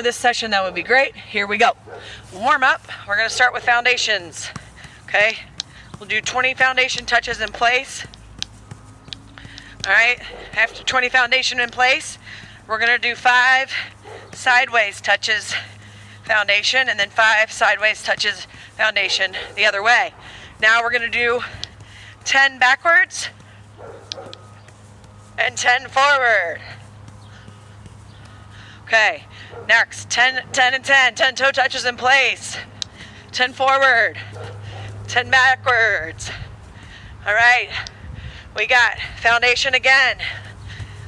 For this session, that would be great. Here we go. Warm up. We're going to start with foundations. Okay. We'll do 20 foundation touches in place. All right. After 20 foundation in place, we're going to do 5 sideways touches foundation and then 5 sideways touches foundation the other way. Now we're going to do 10 backwards and 10 forward. Okay, next 10 and 10 toe touches in place, 10 forward, 10 backwards. All right, we got foundation again.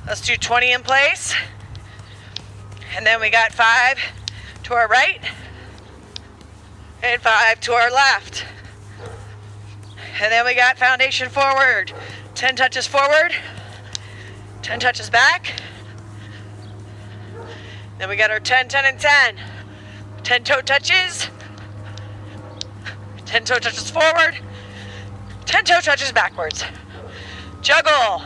Let's do 20 in place, and then we got 5 to our right and 5 to our left. And then we got foundation forward, 10 touches forward, 10 touches back. Then we got our 10, 10, and 10. 10 toe touches, 10 toe touches forward, 10 toe touches backwards. Juggle.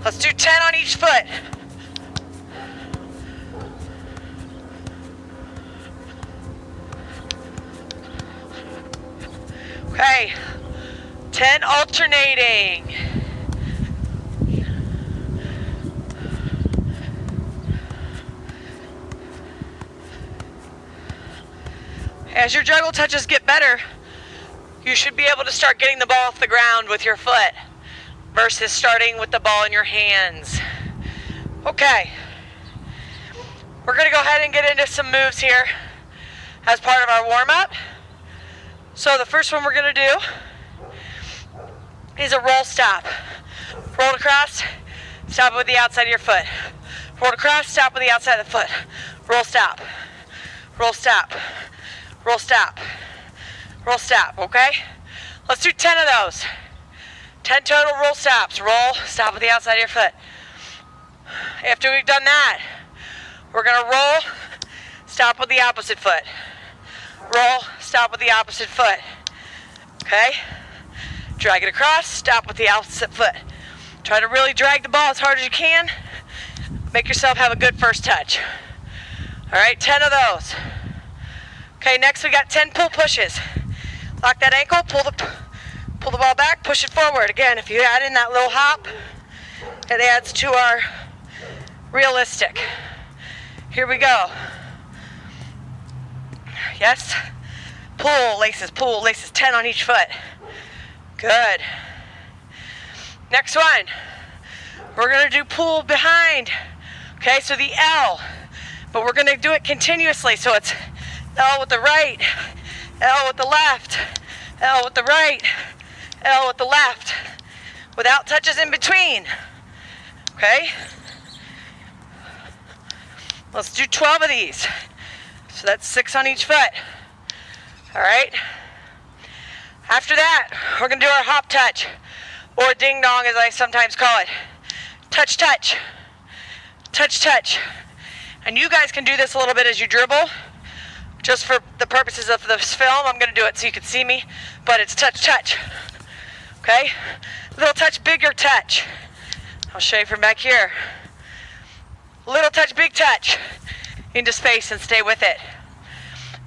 Let's do 10 on each foot. Okay, 10 alternating. As your juggle touches get better, you should be able to start getting the ball off the ground with your foot versus starting with the ball in your hands. Okay, we're going to go ahead and get into some moves here as part of our warm-up. So the first one we're going to do is a roll stop. Roll across, stop with the outside of your foot. Roll across, stop with the outside of the foot. Roll stop. Roll stop. Roll stop. Roll stop, okay? Let's do 10 of those. 10 total roll stops. Roll, stop with the outside of your foot. After we've done that, we're going to roll, stop with the opposite foot. Roll, stop with the opposite foot. Okay? Drag it across, stop with the opposite foot. Try to really drag the ball as hard as you can. Make yourself have a good first touch. All right, 10 of those. Okay, next we got 10 pull pushes. Lock that ankle, pull the ball back, push it forward. Again, if you add in that little hop, it adds to our realistic. Here we go. Yes. Pull laces, 10 on each foot. Good. Next one. We're going to do pull behind. Okay, so the L. But we're going to do it continuously. So it's L with the right, L with the left, L with the right, L with the left, without touches in between. Okay? Let's do 12 of these. So that's 6 on each foot. All right? After that, we're going to do our hop touch, or ding dong as I sometimes call it. Touch, touch. Touch, touch. And you guys can do this a little bit as you dribble. Just for the purposes of this film, I'm going to do it so you can see me, but it's touch, touch. Okay? Little touch, bigger touch. I'll show you from back here. Little touch, big touch into space and stay with it.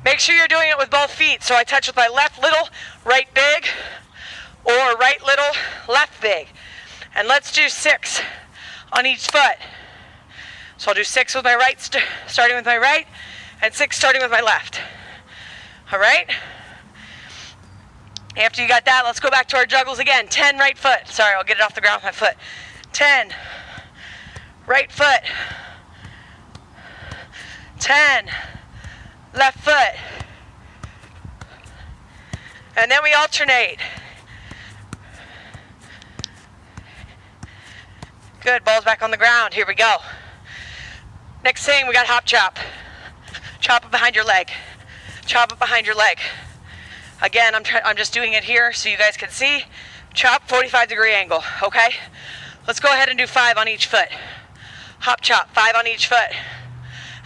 Make sure you're doing it with both feet. So I touch with my left little, right big, or right little, left big. And let's do 6 on each foot. So I'll do 6 with my right, starting with my right, and 6 starting with my left. All right? After you got that, let's go back to our juggles again. 10 right foot. Sorry, I'll get it off the ground with my foot. 10 right foot. 10 left foot. And then we alternate. Good, ball's back on the ground. Here we go. Next thing, we got hop chop. Chop it behind your leg. Chop it behind your leg. Again, I'm just doing it here so you guys can see. Chop, 45-degree angle, okay? Let's go ahead and do 5 on each foot. Hop chop, 5 on each foot.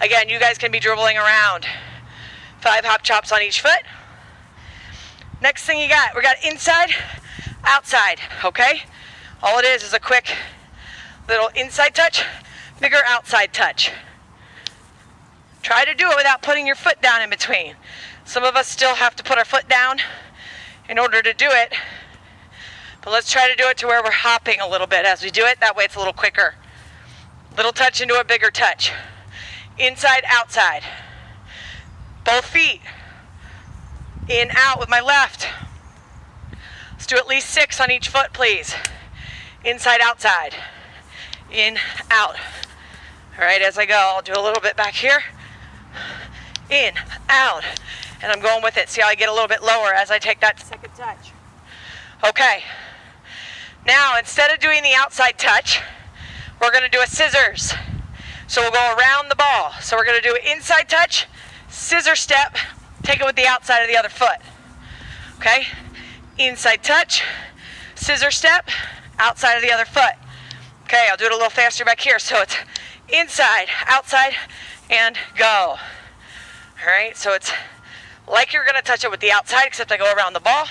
Again, you guys can be dribbling around. 5 hop chops on each foot. Next thing we got inside, outside, okay? All it is a quick little inside touch, bigger outside touch. Try to do it without putting your foot down in between. Some of us still have to put our foot down in order to do it, but let's try to do it to where we're hopping a little bit as we do it. That way it's a little quicker. Little touch into a bigger touch. Inside, outside. Both feet. In, out with my left. Let's do at least 6 on each foot, please. Inside, outside. In, out. All right, as I go, I'll do a little bit back here. In, out. And I'm going with it. See how I get a little bit lower as I take that second touch. Okay. Now, instead of doing the outside touch, we're going to do a scissors. So we'll go around the ball. So we're going to do an inside touch, scissor step, take it with the outside of the other foot. Okay? Inside touch, scissor step, outside of the other foot. Okay, I'll do it a little faster back here. So it's inside, outside, and go. All right, so it's like you're going to touch it with the outside, except I go around the ball,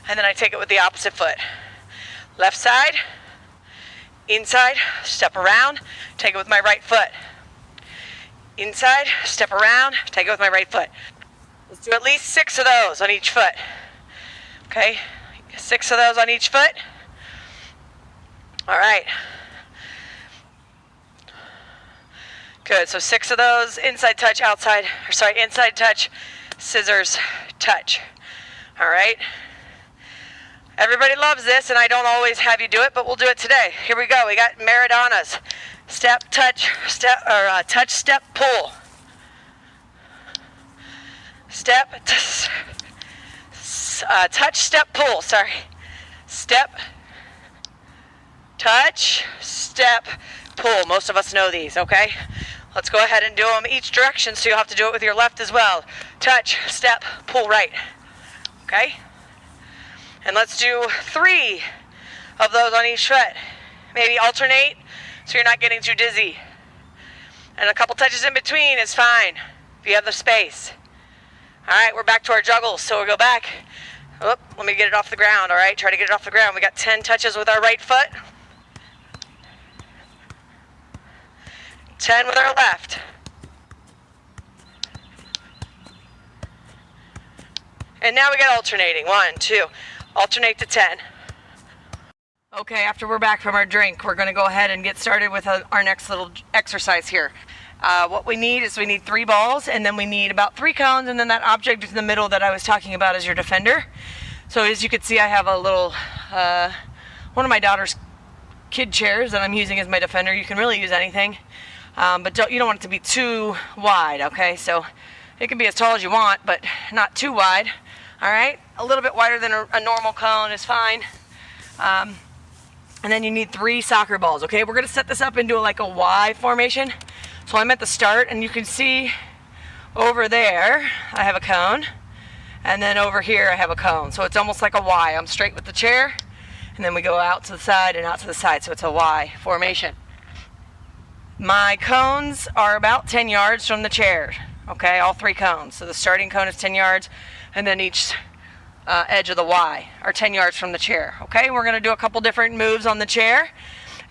and then I take it with the opposite foot. Left side, inside, step around, take it with my right foot. Inside, step around, take it with my right foot. Let's do at least 6 of those on each foot. Okay, 6 of those on each foot. All right. Good, so 6 of those, inside touch, inside touch, scissors, touch. All right. Everybody loves this, and I don't always have you do it, but we'll do it today. Here we go. We got Maradona's step, touch, step, or touch, step, pull. Step, touch, step, pull. Sorry. Step, touch, step, pull. Most of us know these, okay? Let's go ahead and do them each direction, so you'll have to do it with your left as well. Touch, step, pull right. Okay? And let's do 3 of those on each foot. Maybe alternate so you're not getting too dizzy. And a couple touches in between is fine if you have the space. All right, we're back to our juggles. So we'll go back. Oop, let me get it off the ground, all right? Try to get it off the ground. We got 10 touches with our right foot. 10 with our left. And now we got alternating. 1, 2. Alternate to 10. Okay, after we're back from our drink, we're going to go ahead and get started with our next little exercise here. What we need is 3 balls, and then we need about 3 cones, and then that object in the middle that I was talking about is your defender. So as you can see, I have a little, one of my daughter's kid chairs that I'm using as my defender. You can really use anything, but you don't want it to be too wide, okay? So it can be as tall as you want, but not too wide. All right, a little bit wider than a normal cone is fine. And then you need 3 soccer balls, okay? We're gonna set this up into like a Y formation. So I'm at the start, and you can see over there, I have a cone. And then over here, I have a cone. So it's almost like a Y. I'm straight with the chair, and then we go out to the side and out to the side. So it's a Y formation. My cones are about 10 yards from the chair, okay? All 3 cones. So the starting cone is 10 yards. And then each edge of the Y are 10 yards from the chair. Okay, we're going to do a couple different moves on the chair.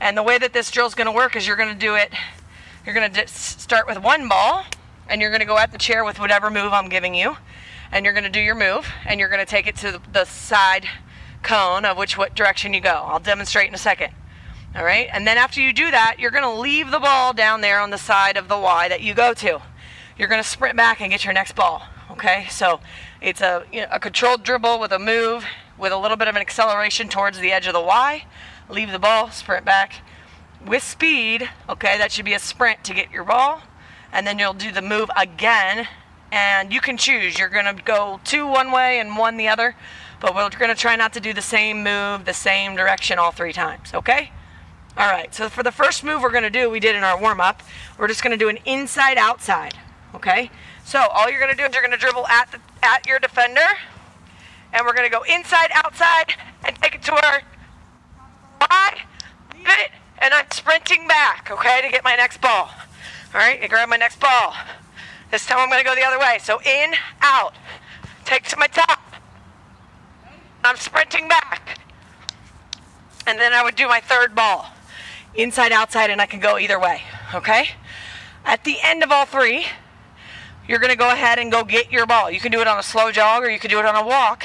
And the way that this drill is going to work is you're going to start with 1 ball, and you're going to go at the chair with whatever move I'm giving you. And you're going to do your move, and you're going to take it to the side cone of what direction you go. I'll demonstrate in a second. All right, and then after you do that, you're going to leave the ball down there on the side of the Y that you go to. You're going to sprint back and get your next ball. Okay, so it's a controlled dribble with a move with a little bit of an acceleration towards the edge of the Y. Leave the ball, sprint back with speed. Okay, that should be a sprint to get your ball. And then you'll do the move again, and you can choose. You're going to go 2 one way and 1 the other, but we're going to try not to do the same move, the same direction all 3 times, okay? All right, so for the first move we're going to do, we did in our warm-up, we're just going to do an inside-outside, okay? So all you're going to do is you're going to dribble at your defender, and we're going to go inside, outside, and take it to our Y, leave it, and I'm sprinting back, okay, to get my next ball. All right, I grab my next ball. This time I'm going to go the other way. So in, out, take to my top. I'm sprinting back. And then I would do my 3rd ball. Inside, outside, and I can go either way, okay? At the end of all 3, you're going to go ahead and go get your ball. You can do it on a slow jog or you can do it on a walk,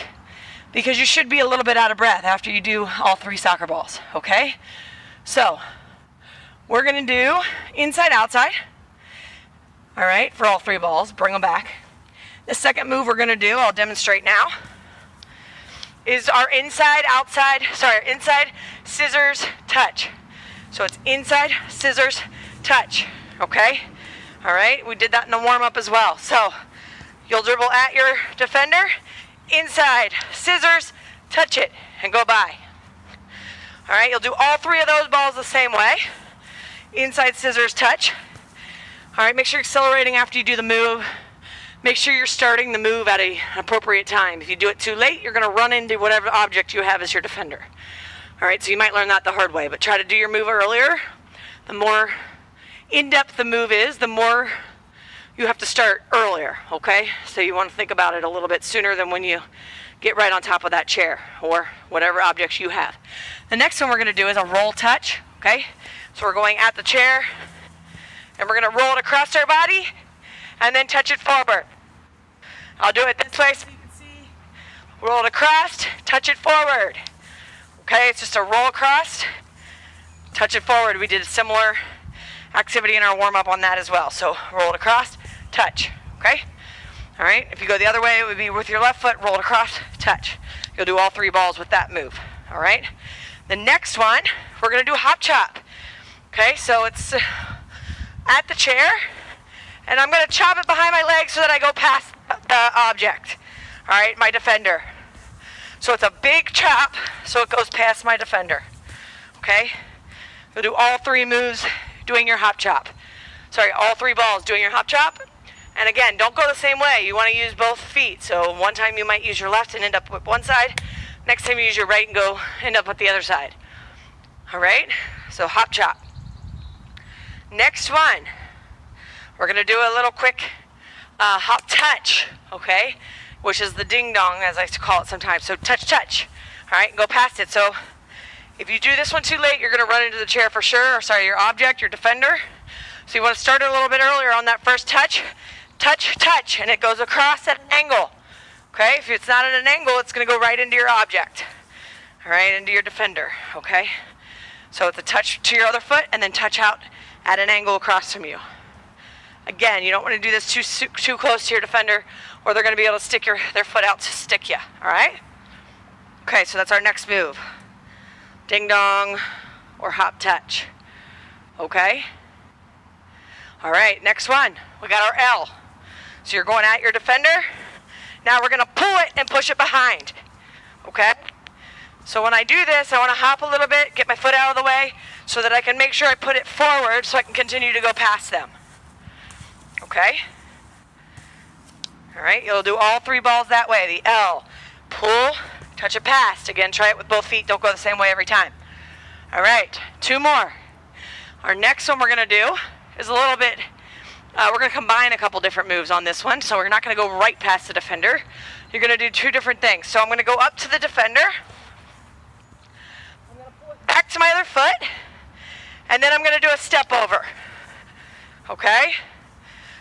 because you should be a little bit out of breath after you do all 3 soccer balls, okay? So, we're going to do inside, outside, all right, for all 3 balls. Bring them back. The second move we're going to do, I'll demonstrate now, is our inside, scissors, touch. So it's inside, scissors, touch, okay? All right, we did that in the warm-up as well. So you'll dribble at your defender, inside, scissors, touch it, and go by. All right, you'll do all 3 of those balls the same way. Inside, scissors, touch. All right, make sure you're accelerating after you do the move. Make sure you're starting the move at an appropriate time. If you do it too late, you're going to run into whatever object you have as your defender. All right, so you might learn that the hard way, but try to do your move earlier. The more in-depth the move is, the more you have to start earlier, okay? So you want to think about it a little bit sooner than when you get right on top of that chair or whatever objects you have. The next one we're going to do is a roll touch, okay? So we're going at the chair, and we're going to roll it across our body, and then touch it forward. I'll do it this way so you can see. Roll it across, touch it forward. Okay, it's just a roll across, touch it forward. We did a similar activity in our warm-up on that as well. So roll it across, touch, okay? All right, if you go the other way, it would be with your left foot, roll it across, touch. You'll do all 3 balls with that move, all right? The next one, we're gonna do a hop chop. Okay, so it's at the chair, and I'm going to chop it behind my leg so that I go past the object, all right, my defender. So it's a big chop, so it goes past my defender, okay? You'll do all 3 moves doing your hop chop. Sorry, all 3 balls doing your hop chop. And again, don't go the same way. You want to use both feet. So one time you might use your left and end up with one side. Next time you use your right and end up with the other side. All right? So hop chop. Next one. We're going to do a little quick hop touch, okay? Which is the ding-dong, as I like to call it sometimes. So touch, all right? Go past it. So if you do this one too late, you're going to run into the chair for sure. Or sorry, your object, your defender. So you want to start it a little bit earlier on that first touch, and it goes across at an angle, okay? If it's not at an angle, it's going to go right into your object, all right, into your defender, okay? So it's a touch to your other foot, and then touch out at an angle across from you. Again, you don't want to do this too close to your defender, or they're going to be able to stick their foot out to stick you, all right? Okay, so that's our next move. Ding dong or hop touch, okay? All right, next one. We got our L. So you're going at your defender. Now we're going to pull it and push it behind, okay? So when I do this, I want to hop a little bit, get my foot out of the way, so that I can make sure I put it forward so I can continue to go past them. Okay? All right, you'll do all 3 balls that way. The L, pull, touch it past. Again, try it with both feet. Don't go the same way every time. All right, 2 more. Our next one we're going to do is a little bit, we're going to combine a couple different moves on this one. So we're not going to go right past the defender. You're going to do 2 different things. So I'm going to go up to the defender. I'm going to pull it back to my other foot. And then I'm going to do a step over. Okay?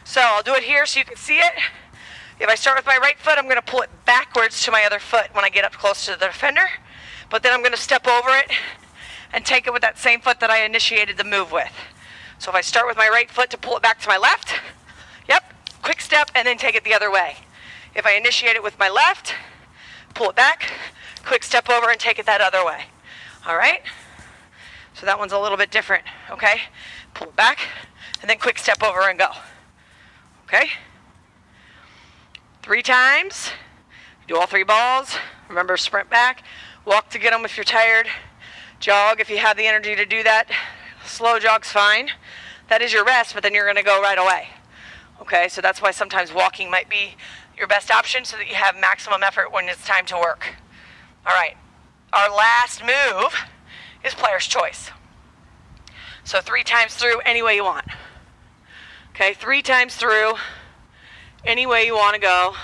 So I'll do it here so you can see it. If I start with my right foot, I'm going to pull it backwards to my other foot when I get up close to the defender. But then I'm going to step over it and take it with that same foot that I initiated the move with. So if I start with my right foot to pull it back to my left, quick step and then take it the other way. If I initiate it with my left, pull it back, quick step over and take it that other way. All right? So that one's a little bit different, okay? Pull it back and then quick step over and go. Okay? 3 times. Do all 3 balls. Remember, sprint back. Walk to get them if you're tired. Jog if you have the energy to do that. Slow jog's fine. That is your rest, but then you're going to go right away. Okay, so that's why sometimes walking might be your best option so that you have maximum effort when it's time to work. All right, our last move is player's choice. So 3 times through any way you want. Okay, 3 times through any way you want to go.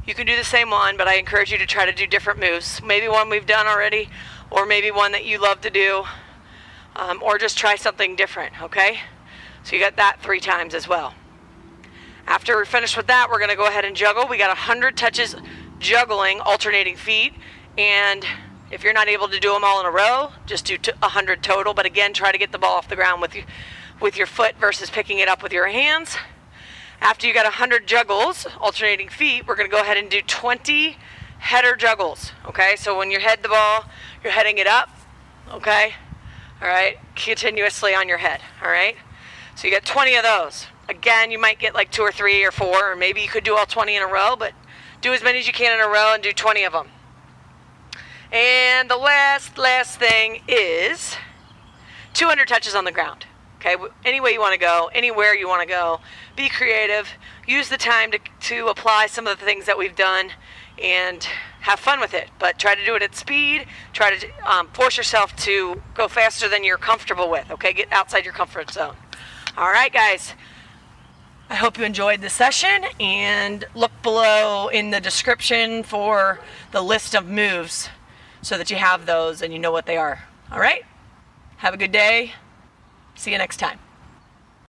You can do the same one, but I encourage you to try to do different moves. Maybe one we've done already, or maybe one that you love to do, or just try something different, okay? So you got that 3 times as well. After we're finished with that, we're going to go ahead and juggle. We got 100 touches juggling, alternating feet. And if you're not able to do them all in a row, just do 100 total. But again, try to get the ball off the ground with your foot versus picking it up with your hands. After you got 100 juggles, alternating feet, we're going to go ahead and do 20 header juggles. Okay, so when you head the ball, you're heading it up. Okay, all right, continuously on your head. All right, so you get 20 of those. Again, you might get like 2 or 3 or 4, or maybe you could do all 20 in a row, but do as many as you can in a row and do 20 of them. And the last thing is 200 touches on the ground. Okay, any way you want to go, anywhere you want to go, be creative, use the time to apply some of the things that we've done and have fun with it. But try to do it at speed, try to force yourself to go faster than you're comfortable with, okay? Get outside your comfort zone. All right, guys. I hope you enjoyed the session, and look below in the description for the list of moves so that you have those and you know what they are. All right? Have a good day. See you next time.